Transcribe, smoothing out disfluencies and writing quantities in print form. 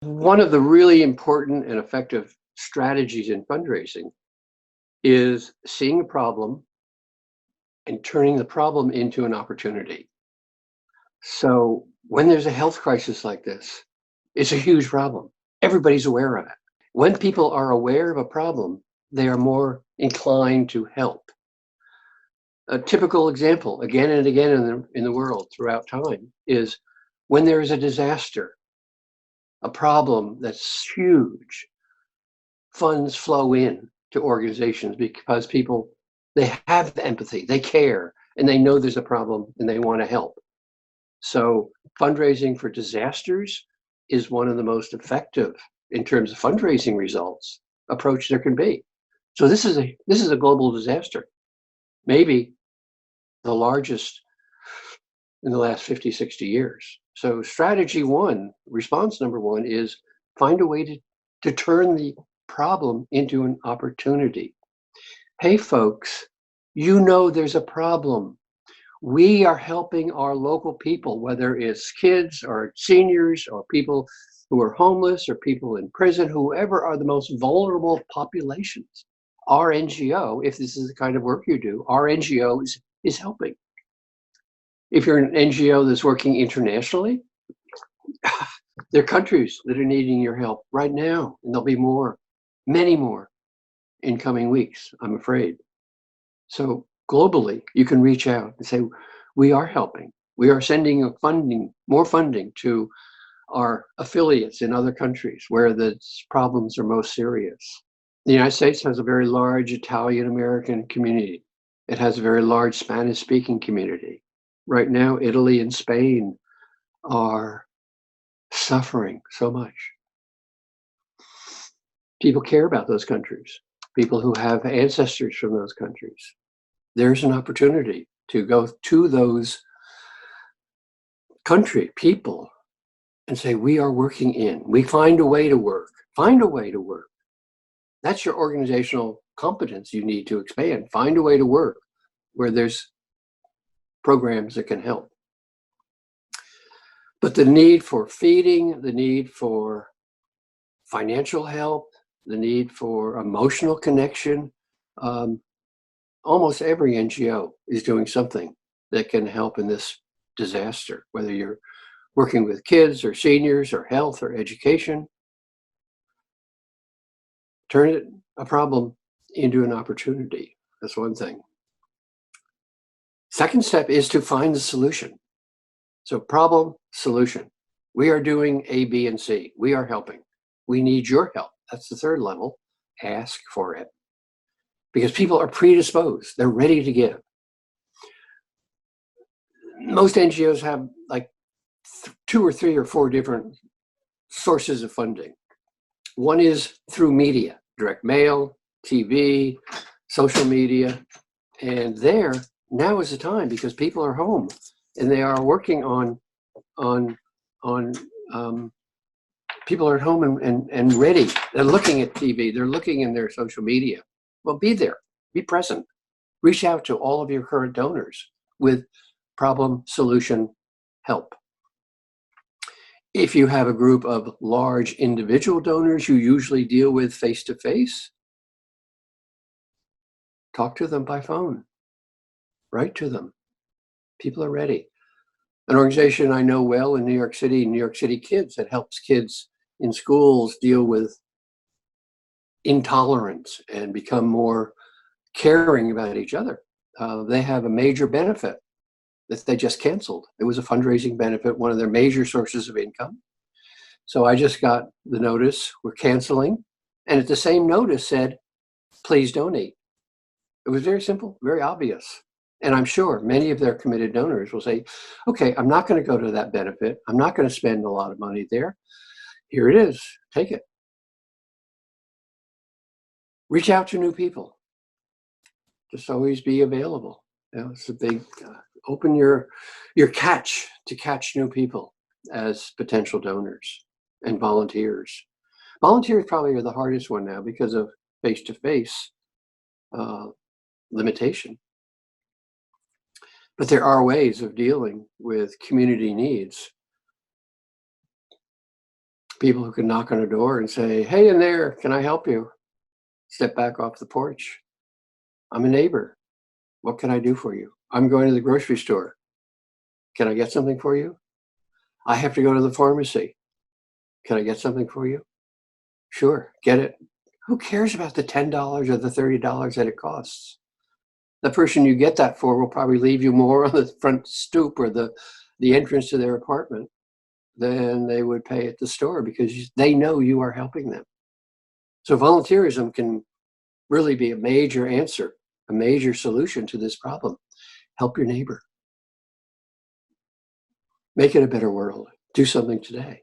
One of the really important and effective strategies in fundraising is seeing a problem and turning the problem into an opportunity. So when there's a health crisis like this, it's a huge problem. Everybody's aware of it. When people are aware of a problem, they are more inclined to help. A typical example, again and again in the world throughout time, is when there is a disaster, a problem that's huge, funds flow in to organizations because people, they have empathy, they care, and they know there's a problem and they want to help. So fundraising for disasters is one of the most effective in terms of fundraising results approach there can be. So this is a global disaster, maybe the largest in the last 50, 60 years. So strategy one, response number one, is find a way to turn the problem into an opportunity. Hey folks, you know there's a problem. We are helping our local people, whether it's kids or seniors or people who are homeless or people in prison, whoever are the most vulnerable populations. Our NGO, if this is the kind of work you do, our NGO is helping. If you're an NGO that's working internationally, there are countries that are needing your help right now, and there'll be more, many more in coming weeks, I'm afraid. So globally, you can reach out and say, we are helping. We are sending more funding to our affiliates in other countries where the problems are most serious. The United States has a very large Italian American community. It has a very large Spanish speaking community. Right now, Italy and Spain are suffering so much. People care about those countries, people who have ancestors from those countries. There's an opportunity to go to those country people and say, we are working in, we find a way to work, find a way to work. That's your organizational competence you need to expand. Find a way to work where there's programs that can help. But the need for feeding, the need for financial help, the need for emotional connection, almost every NGO is doing something that can help in this disaster, whether you're working with kids or seniors or health or education. Turn a problem into an opportunity. That's one thing. Second step is to find the solution. So problem, solution. We are doing A, B, and C. We are helping. We need your help. That's the third level. Ask for it. Because people are predisposed. They're ready to give. Most NGOs have like 2 or 3 or 4 different sources of funding. One is through media, direct mail, TV, social media. And there, now is the time because people are home and they are working on people are at home and ready. They're looking at TV, they're looking in their social media. Well, be there, be present. Reach out to all of your current donors with problem, solution, help. If you have a group of large individual donors you usually deal with face-to-face, talk to them by phone, write to them. People are ready. An organization I know well in New York City Kids, that helps kids in schools deal with intolerance and become more caring about each other. They have a major benefit that they just canceled. It was a fundraising benefit, one of their major sources of income. So I just got the notice, we're canceling. And at the same notice said, please donate. It was very simple, very obvious. And I'm sure many of their committed donors will say, okay, I'm not going to go to that benefit. I'm not going to spend a lot of money there. Here it is, take it. Reach out to new people. Just always be available. You know, it's a big, open your catch to catch new people as potential donors and volunteers. Volunteers probably are the hardest one now because of face-to-face limitation. But there are ways of dealing with community needs. People who can knock on a door and say, "Hey, in there, can I help you?" Step back off the porch. "I'm a neighbor. What can I do for you?" "I'm going to the grocery store. Can I get something for you?" "I have to go to the pharmacy. Can I get something for you?" "Sure, get it." Who cares about the $10 or the $30 that it costs? The person you get that for will probably leave you more on the front stoop or the entrance to their apartment than they would pay at the store because they know you are helping them. So volunteerism can really be a major answer, a major solution to this problem. Help your neighbor. Make it a better world. Do something today.